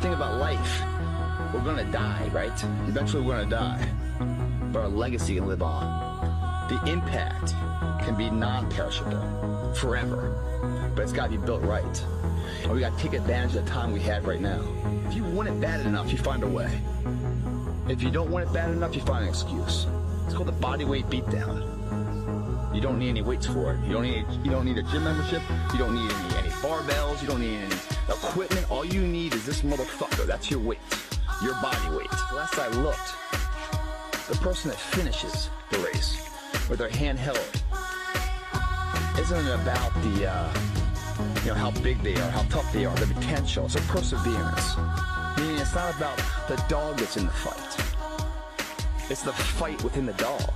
thing about life, we're gonna die, right? Eventually we're gonna die, but our legacy can live on. The impact can be non-perishable, forever, but it's gotta be built right. And we gotta take advantage of the time we have right now. If you want it bad enough, you find a way. If you don't want it bad enough, you find an excuse. It's called the body weight beatdown. You don't need any weights for it. You don't need a gym membership. You don't need any barbells. You don't need any equipment. All you need is this motherfucker. That's your weight. Your body weight. Last I looked, the person that finishes the race with their hand held isn't about the how big they are, how tough they are, the potential. It's a perseverance. Meaning it's not about the dog that's in the fight. It's the fight within the dog.